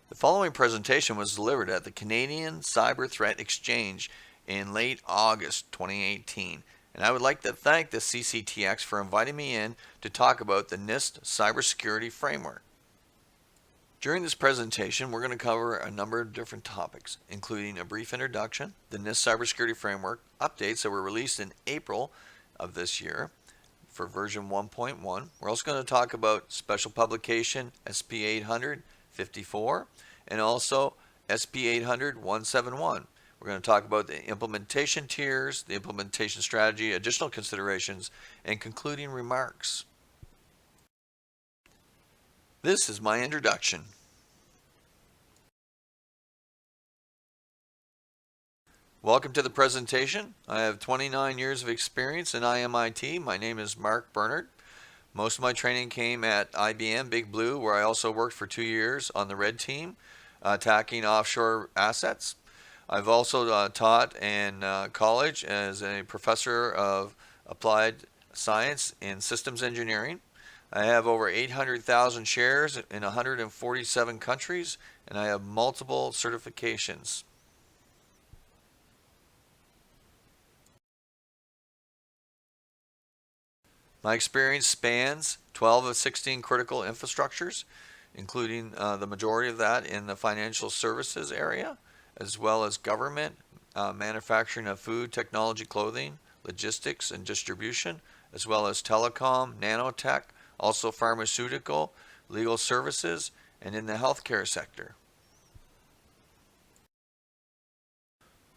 The following presentation was delivered at the Canadian Cyber Threat Exchange in late August 2018, and I would like to thank the CCTX for inviting me in to talk about the Nist Cybersecurity Framework. During this presentation, we're going to cover a number of different topics, including a brief introduction, the Nist Cybersecurity Framework updates that were released in April of this year for version 1.1. We're also going to talk about Special Publication SP 800-54 and also SP 800-171. We're going to talk about the implementation tiers, the implementation strategy, additional considerations, and concluding remarks. This is my introduction. Welcome to the presentation. I have 29 years of experience in IMIT. My name is Mark Bernard. Most of my training came at IBM Big Blue, where I also worked for 2 years on the red team, attacking offshore assets. I've also taught in college as a professor of applied science in systems engineering. I have over 800,000 shares in 147 countries, and I have multiple certifications. My experience spans 12 of 16 critical infrastructures, including the majority of that in the financial services area, as well as government, manufacturing of food, technology, clothing, logistics, and distribution, as well as telecom, nanotech, also pharmaceutical, legal services, and in the healthcare sector.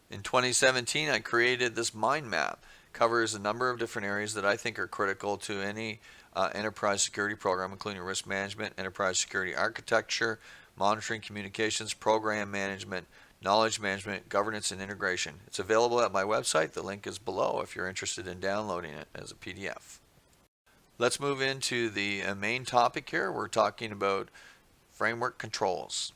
In 2017, I created this mind map. Covers a number of different areas that I think are critical to any enterprise security program, including risk management, enterprise security architecture, monitoring communications, program management, knowledge management, governance, and integration. It's available at my website. The link is below if you're interested in downloading it as a PDF. Let's move into the main topic here. We're talking about framework controls.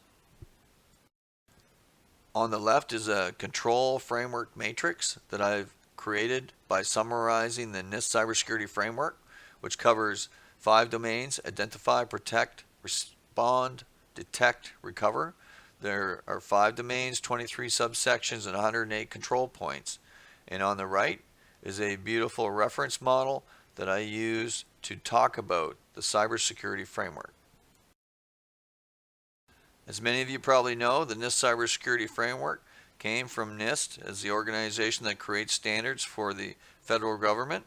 On the left is a control framework matrix that I've created by summarizing the Nist Cybersecurity Framework, which covers 5 domains: identify, protect, respond, detect, recover. There are 5 domains, 23 subsections, and 108 control points. And on the right is a beautiful reference model that I use to talk about the cybersecurity framework. As many of you probably know, the Nist Cybersecurity Framework came from Nist as the organization that creates standards for the federal government.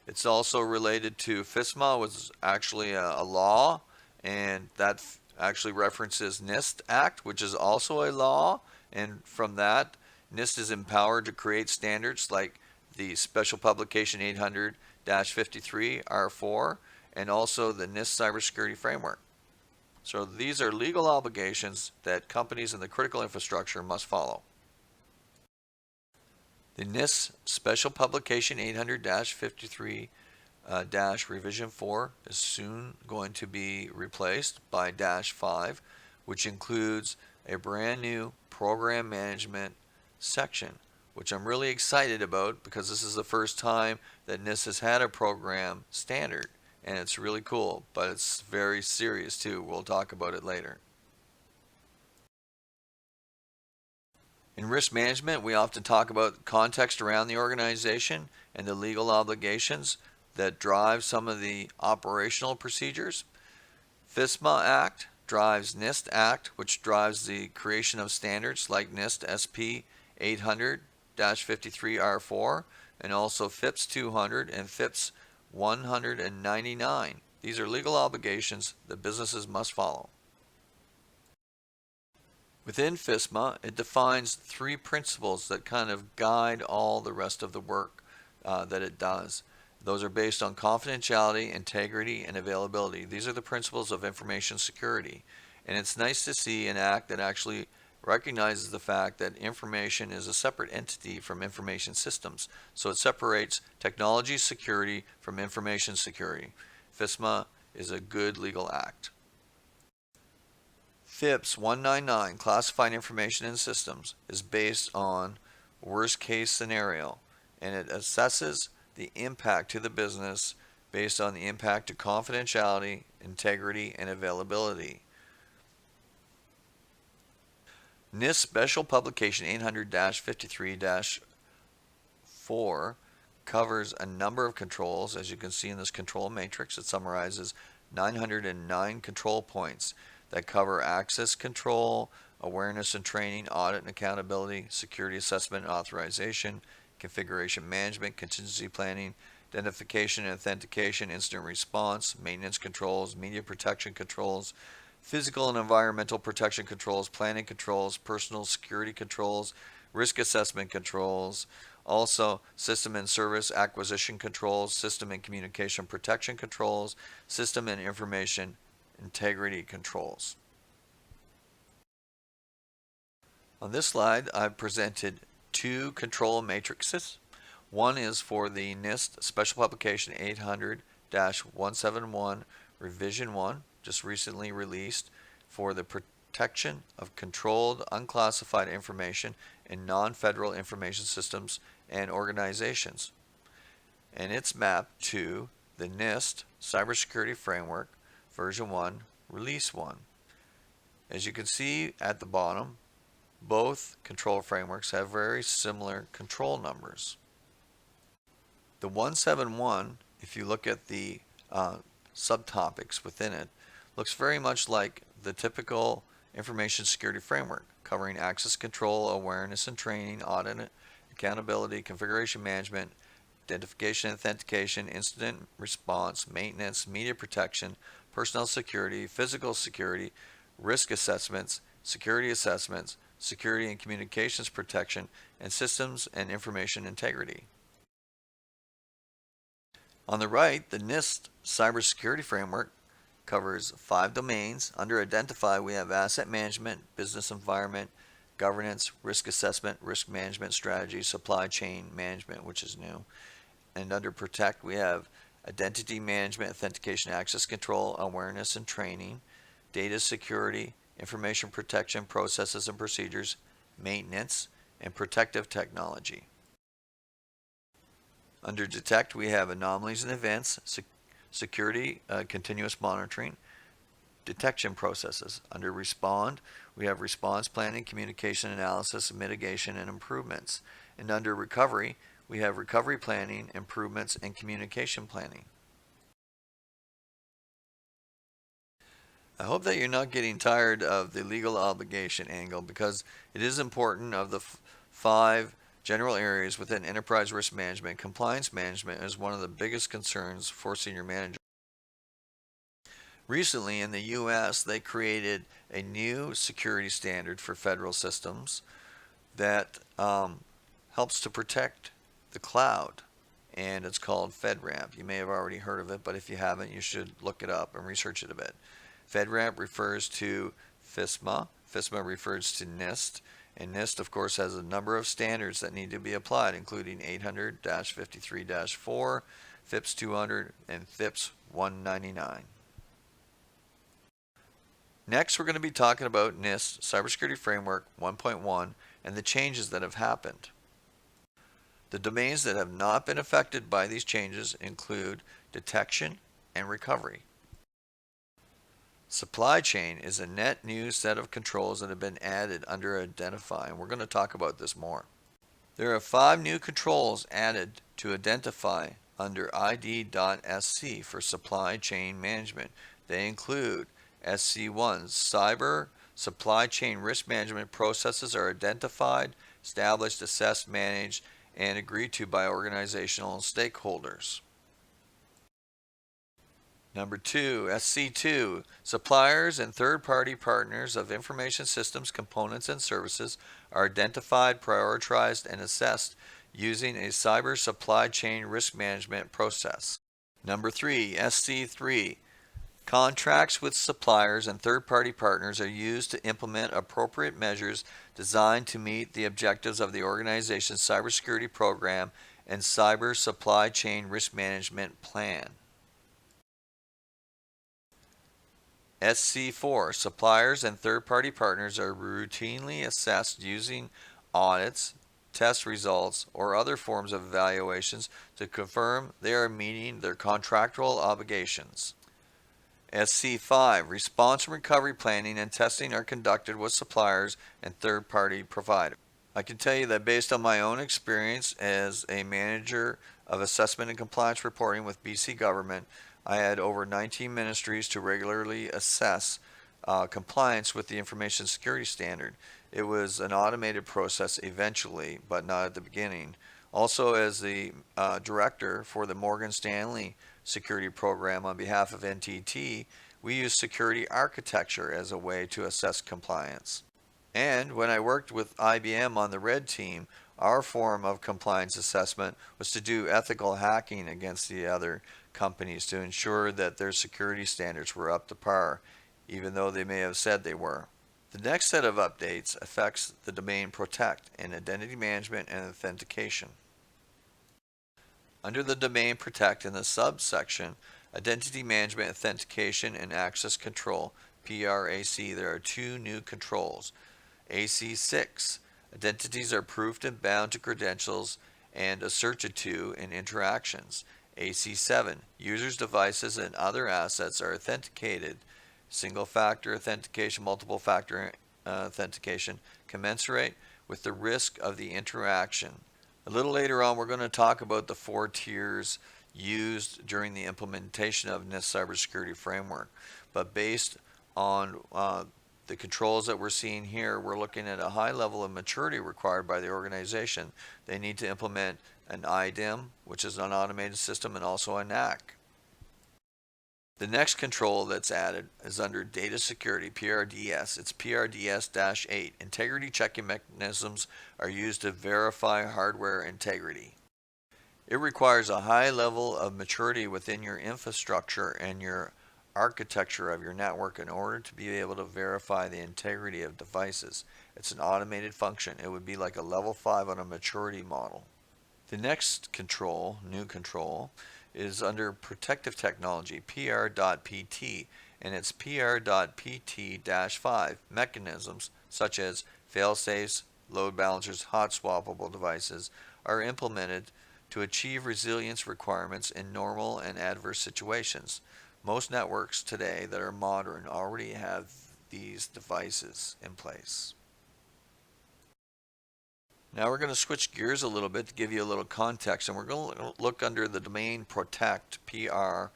It's also related to FISMA, which is actually a law, and that actually references Nist Act, which is also a law, and from that, Nist is empowered to create standards like the Special Publication 800-53 R4 and also the Nist Cybersecurity Framework. So these are legal obligations that companies in the critical infrastructure must follow. The Nist Special Publication 800-53 Revision 4 is soon going to be replaced by -5, which includes a brand new program management section, which I'm really excited about because this is the first time that Nist has had a program standard, and it's really cool, but it's very serious too. We'll talk about it later. In risk management, we often talk about context around the organization and the legal obligations that drive some of the operational procedures. FISMA Act drives Nist Act, which drives the creation of standards like Nist SP 800-53 R4 and also FIPS 200 and FIPS 199. These are legal obligations that businesses must follow. Within FISMA, it defines 3 principles that kind of guide all the rest of the work that it does. Those are based on confidentiality, integrity, and availability. These are the principles of information security. And it's nice to see an act that actually recognizes the fact that information is a separate entity from information systems. So it separates technology security from information security. FISMA is a good legal act. FIPS 199, Classified Information in Systems, is based on worst case scenario, and it assesses the impact to the business based on the impact to confidentiality, integrity, and availability. Nist Special Publication 800-53-4 covers a number of controls. As you can see in this control matrix, it summarizes 909 control points that cover access control, awareness and training, audit and accountability, security assessment and authorization, configuration management, contingency planning, identification and authentication, incident response, maintenance controls, media protection controls, physical and environmental protection controls, planning controls, personal security controls, risk assessment controls, also system and service acquisition controls, system and communication protection controls, system and information integrity controls. On this slide, I've presented two control matrices. One is for the Nist Special Publication 800-171 Revision 1, just recently released, for the protection of controlled unclassified information in non-federal information systems and organizations. And it's mapped to the Nist Cybersecurity Framework Version 1, Release 1. As you can see at the bottom, both control frameworks have very similar control numbers. The 171, if you look at the subtopics within it, looks very much like the typical information security framework, covering access control, awareness and training, audit, accountability, configuration management, identification, authentication, incident response, maintenance, media protection, personnel security, physical security, risk assessments, security and communications protection, and systems and information integrity. On the right, the Nist Cybersecurity Framework covers 5 domains. Under Identify, we have asset management, business environment, governance, risk assessment, risk management strategy, supply chain management, which is new. And under Protect, we have identity management, authentication, access control, awareness and training, data security, information protection, processes and procedures, maintenance, and protective technology. Under Detect, we have anomalies and events, security, continuous monitoring, detection processes. Under Respond, we have response planning, communication analysis, mitigation, and improvements. And under Recovery, we have recovery planning, improvements, and communication planning. I hope that you're not getting tired of the legal obligation angle, because it is important. Of the 5 general areas within enterprise risk management, compliance management is one of the biggest concerns for senior managers. Recently in the US, they created a new security standard for federal systems that helps to protect the cloud, and it's called Fedramp. You may have already heard of it, but if you haven't, you should look it up and research it a bit. Fedramp refers to FISMA. FISMA refers to Nist. And Nist, of course, has a number of standards that need to be applied, including 800-53-4, FIPS 200, and FIPS 199. Next, we're going to be talking about Nist Cybersecurity Framework 1.1 and the changes that have happened. The domains that have not been affected by these changes include detection and recovery. Supply chain is a net new set of controls that have been added under Identify, and we're going to talk about this more. There are 5 new controls added to Identify under ID.SC for supply chain management. They include SC1, cyber supply chain risk management processes are identified, established, assessed, managed, and agreed to by organizational stakeholders. Number 2, SC2, suppliers and third-party partners of information systems, components, and services are identified, prioritized, and assessed using a cyber supply chain risk management process. Number 3, SC3, contracts with suppliers and third-party partners are used to implement appropriate measures designed to meet the objectives of the organization's cybersecurity program and cyber supply chain risk management plan. SC4, suppliers and third-party partners are routinely assessed using audits, test results, or other forms of evaluations to confirm they are meeting their contractual obligations. SC5, response and recovery planning and testing are conducted with suppliers and third-party providers. I can tell you that based on my own experience as a manager of assessment and compliance reporting with BC government, I had over 19 ministries to regularly assess compliance with the information security standard. It was an automated process eventually, but not at the beginning. Also, as the director for the Morgan Stanley security program on behalf of NTT, we use security architecture as a way to assess compliance. And when I worked with IBM on the red team, our form of compliance assessment was to do ethical hacking against the other companies to ensure that their security standards were up to par, even though they may have said they were. The next set of updates affects the domain protect and identity management and authentication. Under the domain protect in the subsection, identity management, authentication, and access control, PRAC, there are two new controls. AC6, identities are proofed and bound to credentials and asserted to in interactions. AC7, users' devices and other assets are authenticated. Single-factor authentication, multiple-factor authentication, commensurate with the risk of the interaction. A little later on, we're going to talk about the 4 tiers used during the implementation of Nist Cybersecurity Framework. But based on the controls that we're seeing here, we're looking at a high level of maturity required by the organization. They need to implement an IDIM, which is an automated system, and also a NAC. The next control that's added is under Data Security, PRDS. It's PRDS-8. Integrity checking mechanisms are used to verify hardware integrity. It requires a high level of maturity within your infrastructure and your architecture of your network in order to be able to verify the integrity of devices. It's an automated function. It would be like a level 5 on a maturity model. The next control, new control, is under Protective Technology, PR.PT, and it's PR.PT-5. Mechanisms such as fail-safes, load balancers, hot swappable devices are implemented to achieve resilience requirements in normal and adverse situations. Most networks today that are modern already have these devices in place. Now we're going to switch gears a little bit to give you a little context, and we're going to look under the domain protect, PR,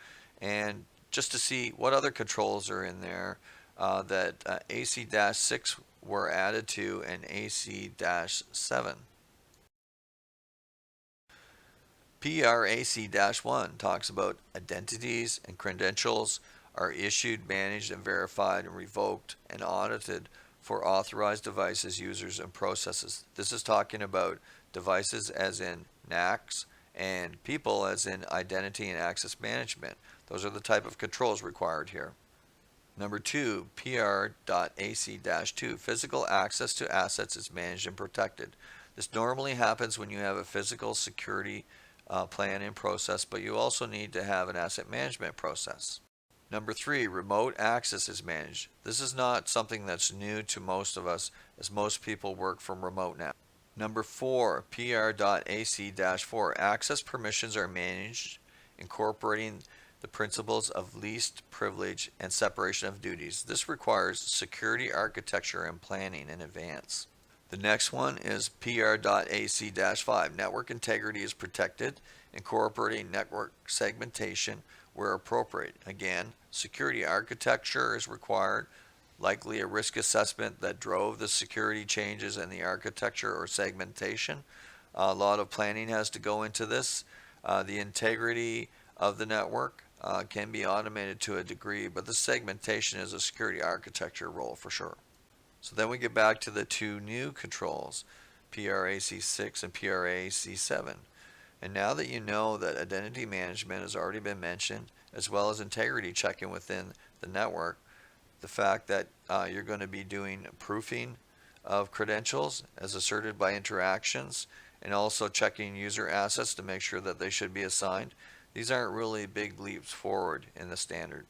and just to see what other controls are in there that AC-6 were added to and AC-7. PRAC-1 talks about identities and credentials are issued, managed, and verified and revoked and audited for authorized devices, users, and processes. This is talking about devices as in NACs and people as in identity and access management. Those are the type of controls required here. Number 2, PR.AC-2, physical access to assets is managed and protected. This normally happens when you have a physical security plan in process, but you also need to have an asset management process. Number 3, remote access is managed. This is not something that's new to most of us, as most people work from remote now. Number 4, PR.AC-4, access permissions are managed, incorporating the principles of least privilege and separation of duties. This requires security architecture and planning in advance. The next one is PR.AC-5, network integrity is protected, incorporating network segmentation where appropriate. Again, security architecture is required, likely a risk assessment that drove the security changes in the architecture or segmentation. A lot of planning has to go into this. The integrity of the network can be automated to a degree, but the segmentation is a security architecture role for sure. So then we get back to the 2 new controls, PRAC-6 and PRAC-7. And now that you know that identity management has already been mentioned, as well as integrity checking within the network, the fact that you're going to be doing proofing of credentials as asserted by interactions, and also checking user assets to make sure that they should be assigned, these aren't really big leaps forward in the standard.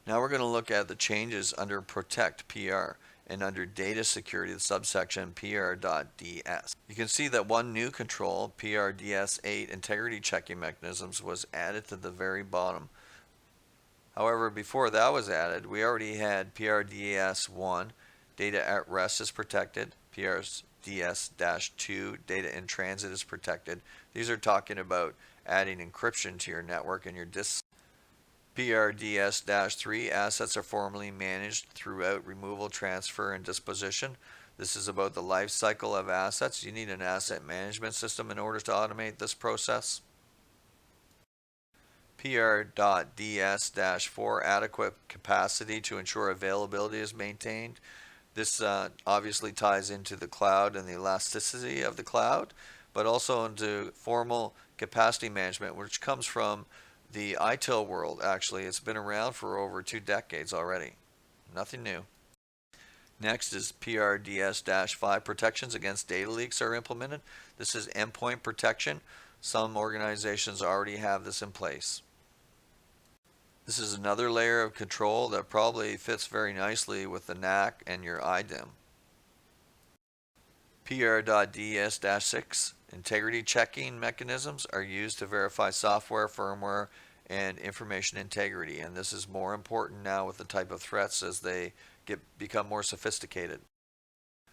Now we're going to look at the changes under Protect PR and under Data Security, the subsection PR.DS. You can see that one new control, PRDS-8, integrity checking mechanisms, was added to the very bottom. However, before that was added, we already had PRDS 1, data at rest is protected, PRDS-2, data in transit is protected. These are talking about adding encryption to your network and your disks. PRDS-3, assets are formally managed throughout removal, transfer, and disposition. This is about the life cycle of assets. You need an asset management system in order to automate this process. PR.DS-4, adequate capacity to ensure availability is maintained. This obviously ties into the cloud and the elasticity of the cloud, but also into formal capacity management, which comes from the ITIL world. Actually, it's been around for over 2 decades already. Nothing new. Next is PRDS-5, protections against data leaks are implemented. This is endpoint protection. Some organizations already have this in place. This is another layer of control that probably fits very nicely with the NAC and your IDEM. PR.DS-6, integrity checking mechanisms are used to verify software, firmware, and information integrity. And this is more important now with the type of threats as they become more sophisticated.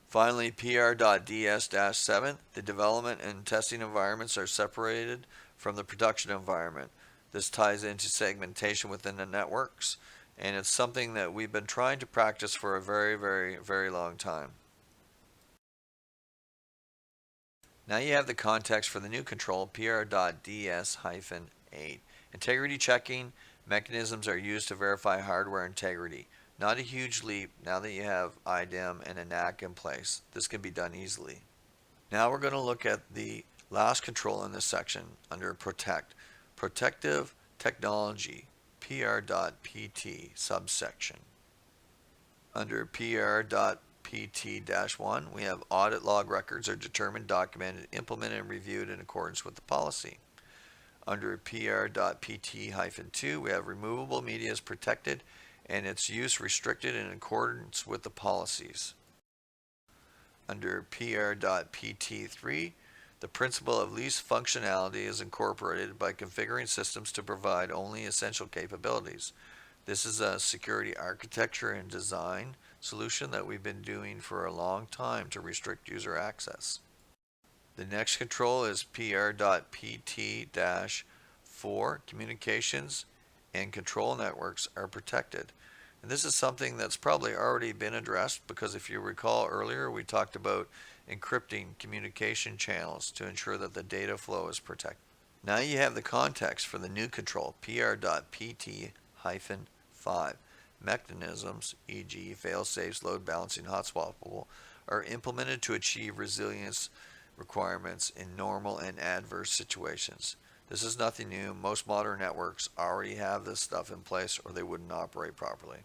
Finally, PR.DS-7, the development and testing environments are separated from the production environment. This ties into segmentation within the networks, and it's something that we've been trying to practice for a very, very, very long time. Now you have the context for the new control, PR.DS-8. Integrity checking mechanisms are used to verify hardware integrity. Not a huge leap now that you have IDEM and a NAC in place. This can be done easily. Now we're going to look at the last control in this section under Protect. Protective Technology, PR.PT subsection. Under PR.PT-1, we have audit log records are determined, documented, implemented, and reviewed in accordance with the policy. Under PR.PT-2, we have removable media is protected and its use restricted in accordance with the policies. Under PR.PT-3, the principle of least functionality is incorporated by configuring systems to provide only essential capabilities. This is a security architecture and design solution that we've been doing for a long time to restrict user access. The next control is PR.PT-4, communications and control networks are protected. And this is something that's probably already been addressed because if you recall earlier, we talked about encrypting communication channels to ensure that the data flow is protected. Now you have the context for the new control, PR.PT-5. Mechanisms, e.g. fail-safes, load balancing, hot swappable, are implemented to achieve resilience requirements in normal and adverse situations. This is nothing new. Most modern networks already have this stuff in place or they wouldn't operate properly.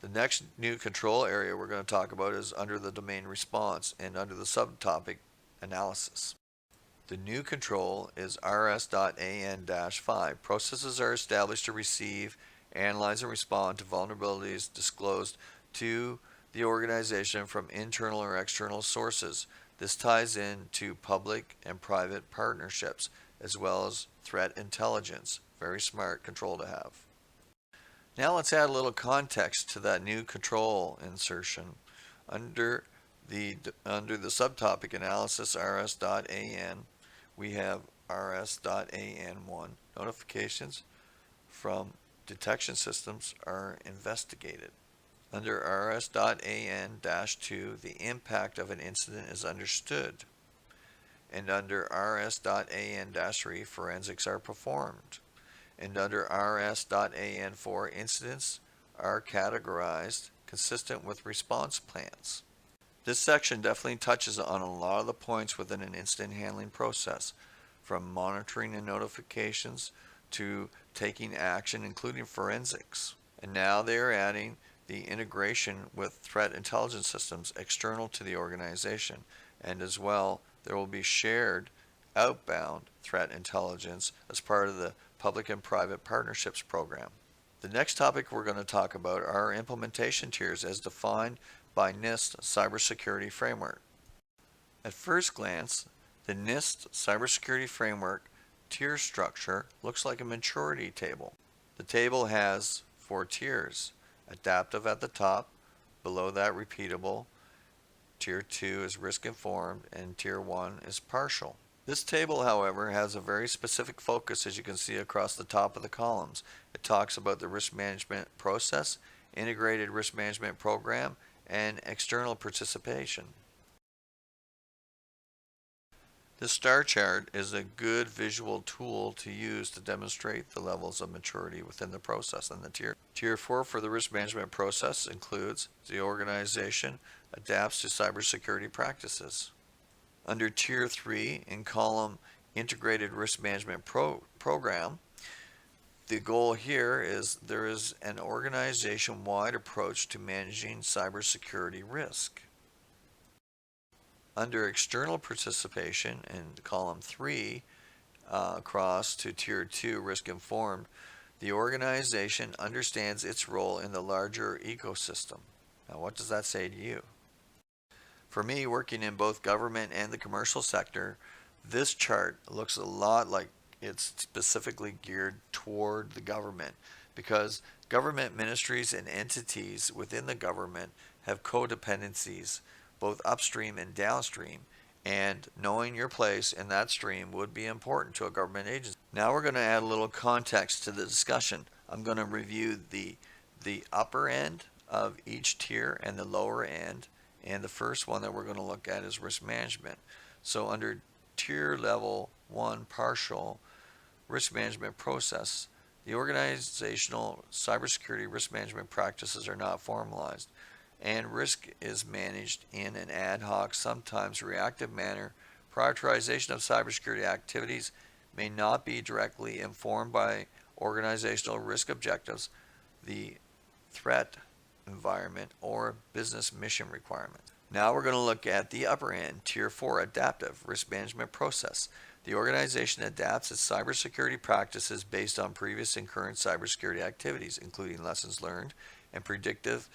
The next new control area we're going to talk about is under the domain response and under the subtopic analysis. The new control is RS.AN-5. Processes are established to receive, analyze, and respond to vulnerabilities disclosed to the organization from internal or external sources. This ties into public and private partnerships as well as threat intelligence. Very smart control to have. Now let's add a little context to that new control insertion. Under the subtopic analysis RS.AN, we have RS.AN1. Notifications from detection systems are investigated. Under RS.AN-2, the impact of an incident is understood. And under RS.AN-3, forensics are performed. And under RS.AN4, incidents are categorized consistent with response plans. This section definitely touches on a lot of the points within an incident handling process, from monitoring and notifications to taking action, including forensics. And now they are adding the integration with threat intelligence systems external to the organization, and as well there will be shared outbound threat intelligence as part of the public and private partnerships program. The next topic we're going to talk about are implementation tiers as defined by Nist Cybersecurity Framework. At first glance, the Nist Cybersecurity Framework tier structure looks like a maturity table. The table has 4 tiers. Adaptive at the top, below that repeatable, Tier 2 is risk informed, and Tier 1 is partial. This table, however, has a very specific focus, as you can see across the top of the columns. It talks about the risk management process, integrated risk management program, and external participation. This star chart is a good visual tool to use to demonstrate the levels of maturity within the process and the tier. Tier 4 for the risk management process includes the organization adapts to cybersecurity practices. Under Tier 3 in column Integrated Risk Management Program, the goal here is there is an organization-wide approach to managing cybersecurity risk. Under external participation in column 3, across to Tier 2, risk informed, the organization understands its role in the larger ecosystem. Now, what does that say to you? For me, working in both government and the commercial sector, this chart looks a lot like it's specifically geared toward the government, because government ministries and entities within the government have codependencies, both upstream and downstream, and knowing your place in that stream would be important to a government agency. Now we're going to add a little context to the discussion. I'm going to review the upper end of each tier and the lower end, and the first one that we're going to look at is risk management. So under tier level 1 partial risk management process, the organizational cybersecurity risk management practices are not formalized, and risk is managed in an ad hoc, sometimes reactive manner. Prioritization of cybersecurity activities may not be directly informed by organizational risk objectives, the threat environment, or business mission requirements. Now we're going to look at the upper end, Tier 4 adaptive risk management process. The organization adapts its cybersecurity practices based on previous and current cybersecurity activities, including lessons learned and predictive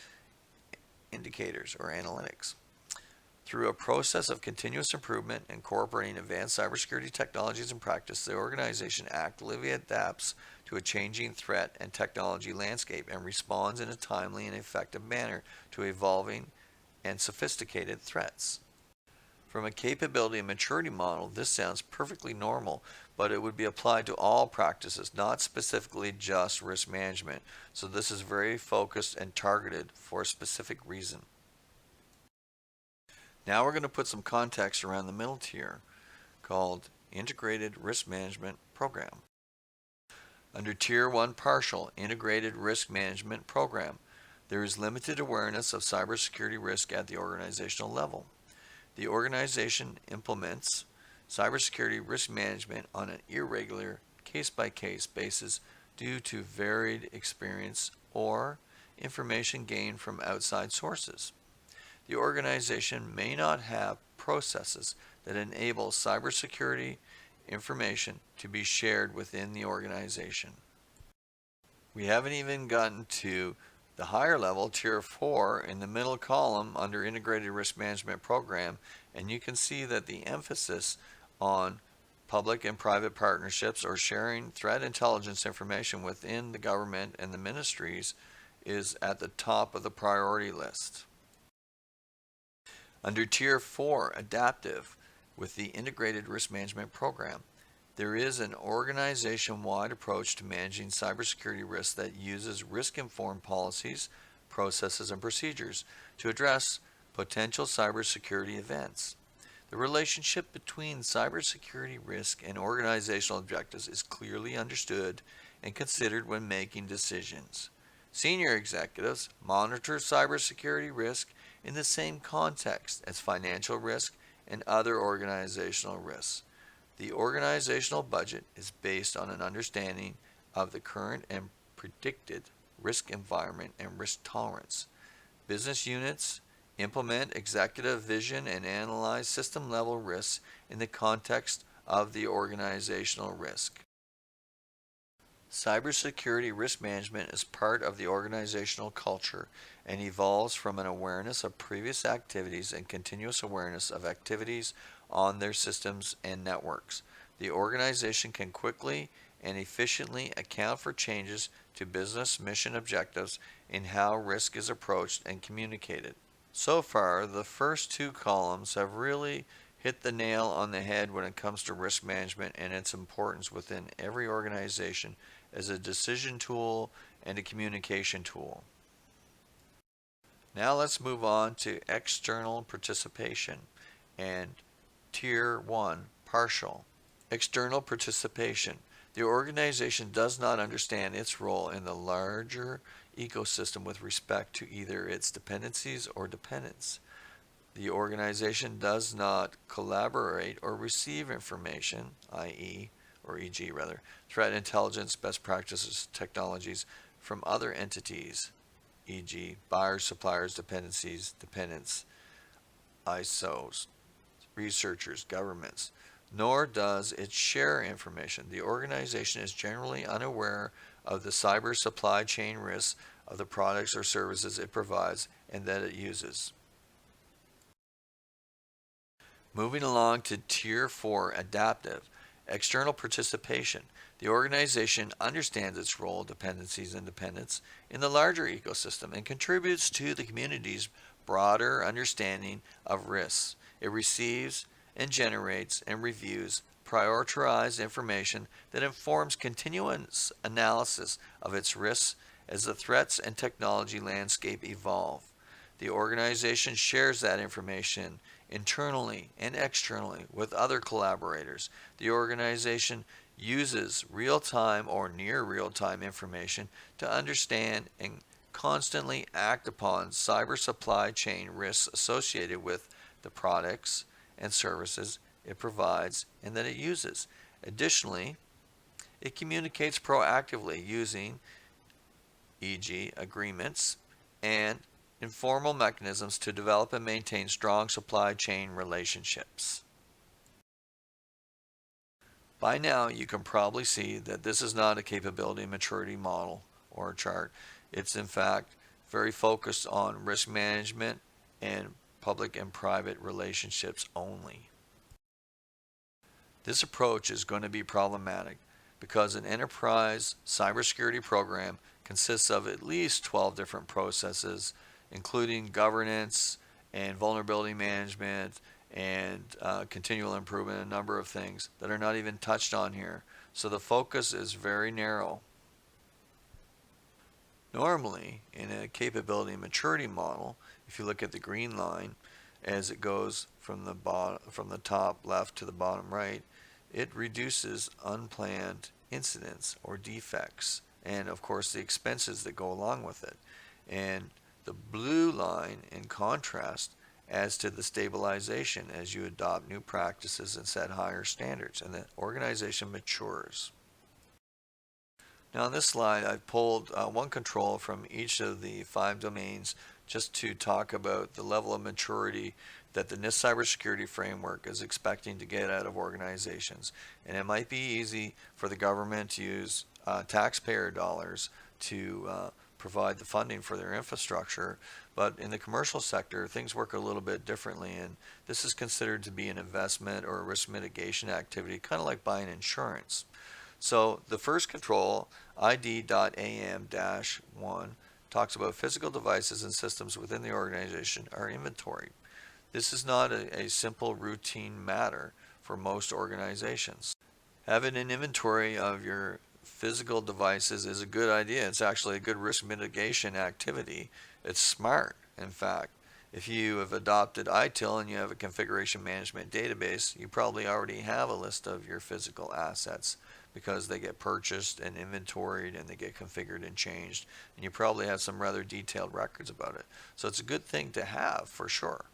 indicators or analytics. Through a process of continuous improvement incorporating advanced cybersecurity technologies and practice, the organization actively adapts to a changing threat and technology landscape and responds in a timely and effective manner to evolving and sophisticated threats. From a capability and maturity model, this sounds perfectly normal, but it would be applied to all practices, not specifically just risk management. So this is very focused and targeted for a specific reason. Now we're going to put some context around the middle tier, called Integrated Risk Management Program. Under Tier 1 Partial Integrated Risk Management Program, there is limited awareness of cybersecurity risk at the organizational level. The organization implements cybersecurity risk management on an irregular, case-by-case basis due to varied experience or information gained from outside sources. The organization may not have processes that enable cybersecurity information to be shared within the organization. We haven't even gotten to the higher level, Tier 4, in the middle column under Integrated Risk Management Program, and you can see that the emphasis on public and private partnerships or sharing threat intelligence information within the government and the ministries is at the top of the priority list. Under Tier 4, Adaptive, with the Integrated Risk Management Program, there is an organization-wide approach to managing cybersecurity risks that uses risk-informed policies, processes, and procedures to address potential cybersecurity events. The relationship between cybersecurity risk and organizational objectives is clearly understood and considered when making decisions. Senior executives monitor cybersecurity risk in the same context as financial risk and other organizational risks. The organizational budget is based on an understanding of the current and predicted risk environment and risk tolerance. Business units implement executive vision and analyze system-level risks in the context of the organizational risk. Cybersecurity risk management is part of the organizational culture and evolves from an awareness of previous activities and continuous awareness of activities on their systems and networks. The organization can quickly and efficiently account for changes to business mission objectives and how risk is approached and communicated. So far, the first two columns have really hit the nail on the head when it comes to risk management and its importance within every organization as a decision tool and a communication tool. Now let's move on to external participation and Tier 1, partial. External participation. The organization does not understand its role in the larger ecosystem with respect to either its dependencies or dependents. The organization does not collaborate or receive information, i.e., or e.g. rather, threat intelligence, best practices, technologies from other entities, e.g. buyers, suppliers, dependencies, dependents, ISOs, researchers, governments, nor does it share information. The organization is generally unaware of the cyber supply chain risks of the products or services it provides and that it uses. Moving along to Tier 4, adaptive. External participation. The organization understands its role, dependencies, and dependents in the larger ecosystem and contributes to the community's broader understanding of risks. It receives and generates and reviews prioritized information that informs continuous analysis of its risks as the threats and technology landscape evolve. The organization shares that information internally and externally with other collaborators. The organization uses real-time or near real-time information to understand and constantly act upon cyber supply chain risks associated with the products and services it provides and that it uses. Additionally, it communicates proactively using, e.g., agreements and informal mechanisms to develop and maintain strong supply chain relationships. By now, you can probably see that this is not a capability maturity model or chart. It's in fact very focused on risk management and public and private relationships only. This approach is going to be problematic because an enterprise cybersecurity program consists of at least 12 different processes, including governance and vulnerability management and continual improvement, a number of things that are not even touched on here. So the focus is very narrow. Normally, in a capability maturity model, if you look at the green line as it goes from the top left to the bottom right, it reduces unplanned incidents or defects and of course the expenses that go along with it. And the blue line, in contrast, adds to the stabilization as you adopt new practices and set higher standards, and the organization matures. Now on this slide, I've pulled one control from each of the 5 domains just to talk about the level of maturity that the Nist cybersecurity framework is expecting to get out of organizations. And it might be easy for the government to use taxpayer dollars to provide the funding for their infrastructure, but in the commercial sector things work a little bit differently, and this is considered to be an investment or a risk mitigation activity, kind of like buying insurance. So the first control, ID.AM-1, talks about physical devices and systems within the organization are inventoried. This is not a simple routine matter for most organizations. Having an inventory of your physical devices is a good idea. It's actually a good risk mitigation activity. It's smart, in fact. If you have adopted ITIL and you have a configuration management database, you probably already have a list of your physical assets because they get purchased and inventoried and they get configured and changed, and you probably have some rather detailed records about it. So it's a good thing to have for sure.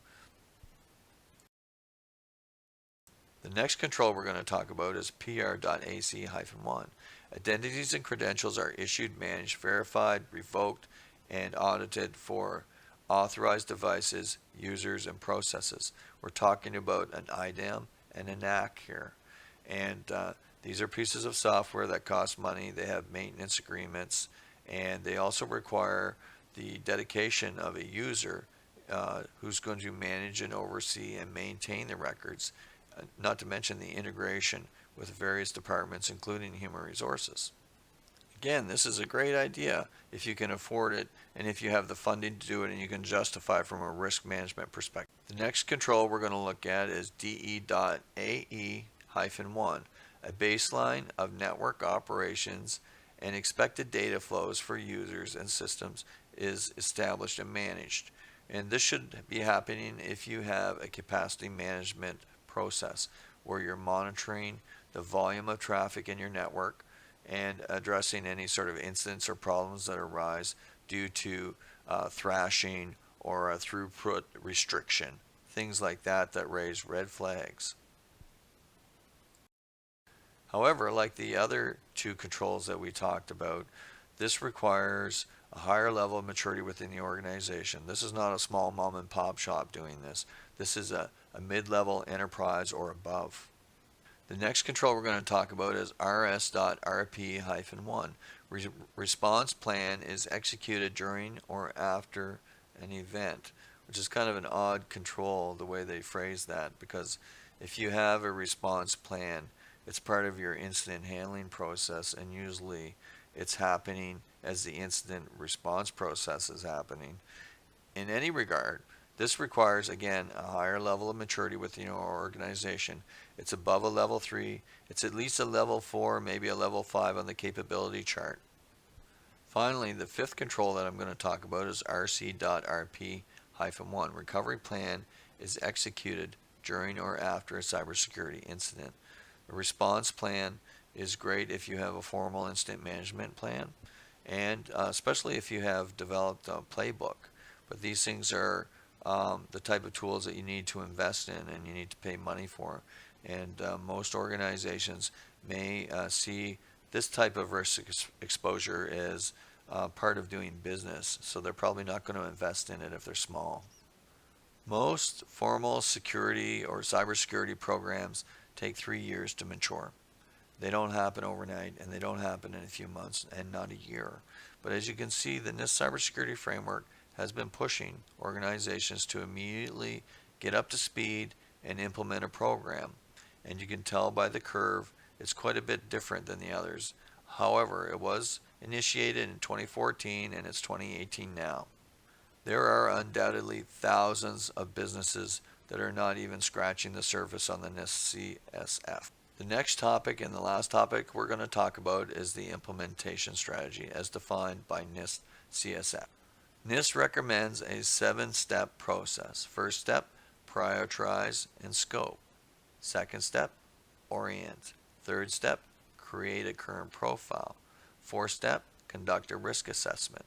The next control we're going to talk about is PR.AC-1. Identities and credentials are issued, managed, verified, revoked, and audited for authorized devices, users, and processes. We're talking about an IDAM and an ACK here. And these are pieces of software that cost money. They have maintenance agreements, and they also require the dedication of a user who's going to manage and oversee and maintain the records, not to mention the integration with various departments, including human resources. Again, this is a great idea if you can afford it and if you have the funding to do it and you can justify it from a risk management perspective. The next control we're going to look at is DE.AE-1, a baseline of network operations and expected data flows for users and systems is established and managed. And this should be happening if you have a capacity management process where you're monitoring the volume of traffic in your network and addressing any sort of incidents or problems that arise due to thrashing or a throughput restriction, things like that that raise red flags. However, like the other two controls that we talked about, this requires a higher level of maturity within the organization. This is not a small mom and pop shop doing this. This is a mid-level enterprise or above. The next control we're going to talk about is RS.RP-1. Response plan is executed during or after an event, which is kind of an odd control the way they phrase that, because if you have a response plan, it's part of your incident handling process, and usually it's happening as the incident response process is happening. In any regard, this requires, again, a higher level of maturity within your organization. It's above a level 3. It's at least a level 4, maybe a level 5 on the capability chart. Finally, the fifth control that I'm going to talk about is RC.RP-1. Recovery plan is executed during or after a cybersecurity incident. A response plan is great if you have a formal incident management plan, and especially if you have developed a playbook. But these things are the type of tools that you need to invest in and you need to pay money for. And most organizations may see this type of risk exposure as part of doing business, so they're probably not going to invest in it if they're small. Most formal security or cybersecurity programs take 3 years to mature. They don't happen overnight, and they don't happen in a few months and not a year. But as you can see, the Nist cybersecurity framework has been pushing organizations to immediately get up to speed and implement a program. And you can tell by the curve it's quite a bit different than the others. However, it was initiated in 2014 and it's 2018 now. There are undoubtedly thousands of businesses that are not even scratching the surface on the Nist CSF. The next topic and the last topic we're going to talk about is the implementation strategy as defined by Nist CSF. Nist recommends a 7-step process. First step, prioritize and scope. Second step, orient. Third step, create a current profile. Fourth step, conduct a risk assessment.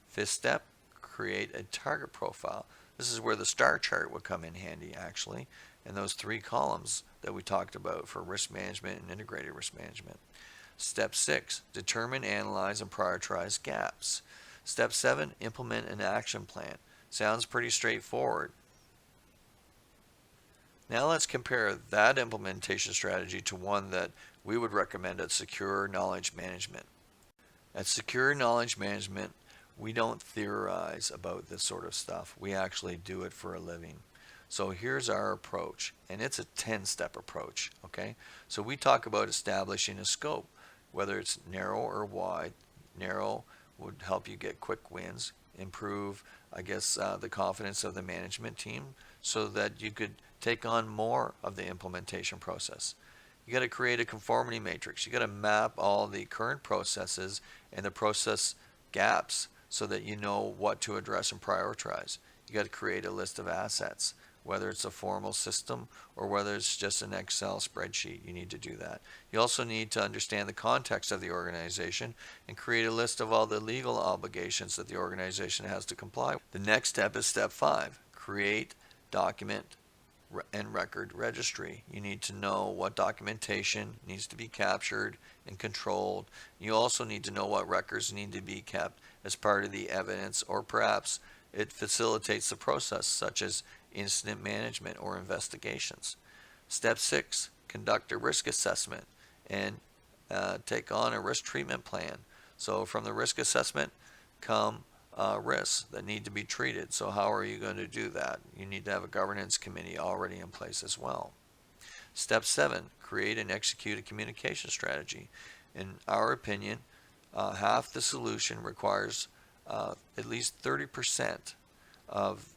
Fifth step, create a target profile. This is where the star chart would come in handy, actually, and those 3 columns that we talked about for risk management and integrated risk management. Step 6, determine, analyze, and prioritize gaps. Step 7, implement an action plan. Sounds pretty straightforward. Now let's compare that implementation strategy to one that we would recommend at Secure Knowledge Management. At Secure Knowledge Management, we don't theorize about this sort of stuff. We actually do it for a living. So here's our approach, and it's a 10-step approach, okay? So we talk about establishing a scope, whether it's narrow or wide. Narrow would help you get quick wins, improve, the confidence of the management team so that you could take on more of the implementation process. You got to create a conformity matrix. You got to map all the current processes and the process gaps so that you know what to address and prioritize. You got to create a list of assets, whether it's a formal system or whether it's just an Excel spreadsheet. You need to do that. You also need to understand the context of the organization and create a list of all the legal obligations that the organization has to comply with. The next step is step 5, create, document, and record registry. You need to know what documentation needs to be captured and controlled. You also need to know what records need to be kept as part of the evidence, or perhaps it facilitates the process, such as incident management or investigations. Step 6, conduct a risk assessment and take on a risk treatment plan. So from the risk assessment come risks that need to be treated. So how are you going to do that? You need to have a governance committee already in place as well. Step 7, create and execute a communication strategy. In our opinion, half the solution requires at least 30% of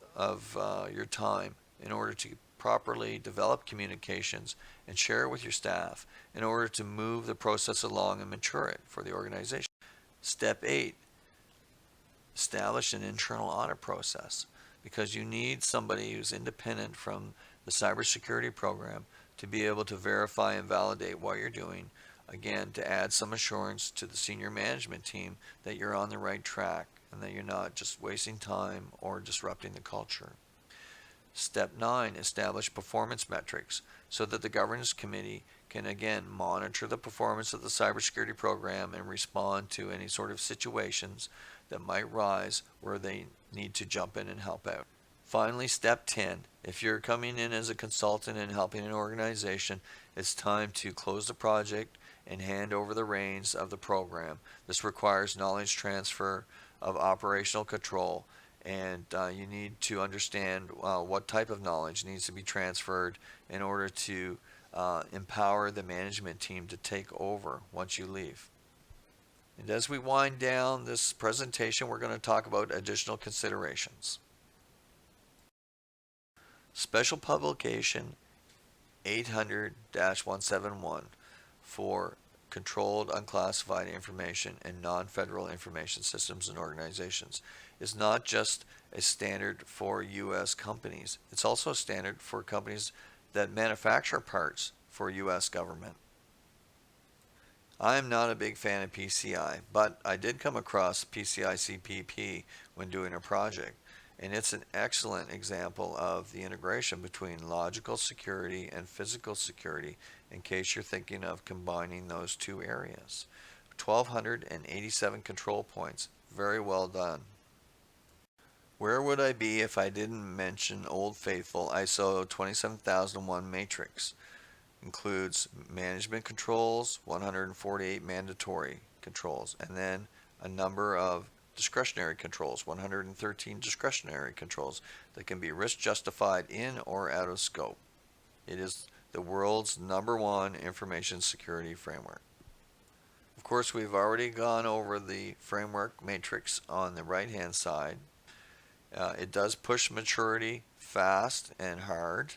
your time in order to properly develop communications and share it with your staff in order to move the process along and mature it for the organization. Step 8, establish an internal audit process, because you need somebody who's independent from the cybersecurity program to be able to verify and validate what you're doing, again, to add some assurance to the senior management team that you're on the right track and that you're not just wasting time or disrupting the culture. Step 9, establish performance metrics so that the governance committee can again monitor the performance of the cybersecurity program and respond to any sort of situations that might rise where they need to jump in and help out. Finally, step 10, if you're coming in as a consultant and helping an organization, it's time to close the project and hand over the reins of the program. This requires knowledge transfer of operational control, and you need to understand what type of knowledge needs to be transferred in order to empower the management team to take over once you leave. And as we wind down this presentation, we're going to talk about additional considerations. Special Publication 800-171 for controlled unclassified information and non-federal information systems and organizations is not just a standard for U.S. companies. It's also a standard for companies that manufacture parts for U.S. government. I am not a big fan of PCI, but I did come across PCI CPP when doing a project, and it's an excellent example of the integration between logical security and physical security in case you're thinking of combining those two areas. 1,287 control points. Very well done. Where would I be if I didn't mention Old Faithful ISO 27001 matrix? Includes management controls, 148 mandatory controls, and then a number of discretionary controls, 113 discretionary controls that can be risk justified in or out of scope. It is the world's #1 information security framework. Of course, we've already gone over the framework matrix on the right hand side. It does push maturity fast and hard.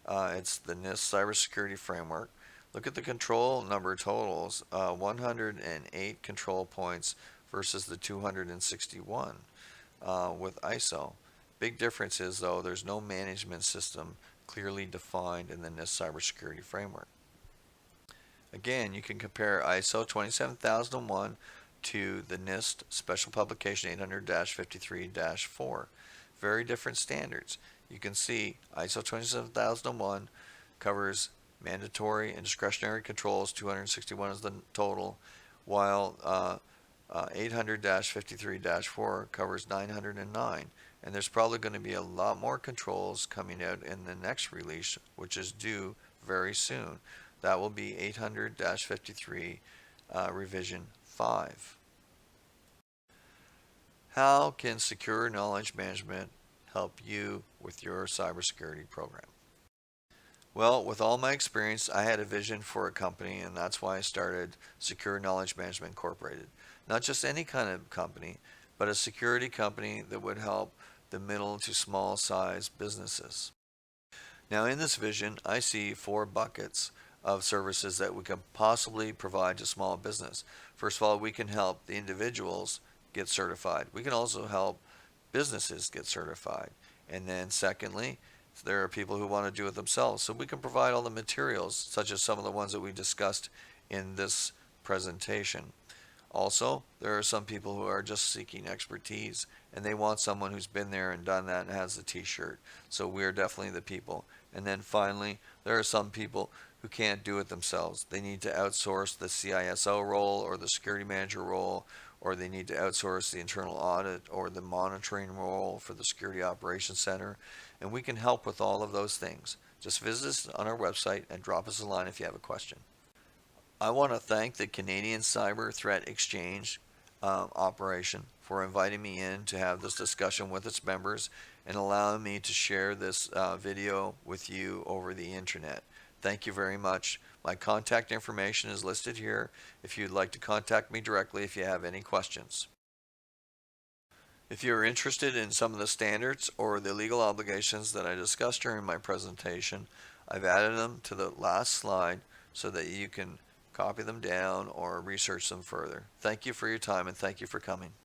It's the Nist Cybersecurity Framework. Look at the control number totals, 108 control points versus the 261 with ISO. Big difference is, though, there's no management system clearly defined in the Nist Cybersecurity Framework. Again, you can compare ISO 27001 to the Nist Special Publication 800-53-4. Very different standards. You can see ISO 27001 covers mandatory and discretionary controls, 261 is the total, while 800-53-4 covers 909. And there's probably going to be a lot more controls coming out in the next release, which is due very soon. That will be 800-53 revision 5. How can secure knowledge management help you with your cybersecurity program? Well, with all my experience, I had a vision for a company, and that's why I started Secure Knowledge Management Incorporated. Not just any kind of company, but a security company that would help the middle to small size businesses. Now, in this vision, I see 4 buckets of services that we can possibly provide to small business. First of all, we can help the individuals get certified. We can also help businesses get certified. And then secondly, there are people who want to do it themselves. So we can provide all the materials, such as some of the ones that we discussed in this presentation. Also, there are some people who are just seeking expertise, and they want someone who's been there and done that and has the t-shirt. So we're definitely the people. And then finally, there are some people who can't do it themselves. They need to outsource the CISO role or the security manager role, or they need to outsource the internal audit or the monitoring role for the Security Operations Center. And we can help with all of those things. Just visit us on our website and drop us a line if you have a question. I want to thank the Canadian Cyber Threat Exchange operation for inviting me in to have this discussion with its members and allowing me to share this video with you over the internet. Thank you very much. My contact information is listed here if you'd like to contact me directly if you have any questions. If you are interested in some of the standards or the legal obligations that I discussed during my presentation, I've added them to the last slide so that you can copy them down or research them further. Thank you for your time and thank you for coming.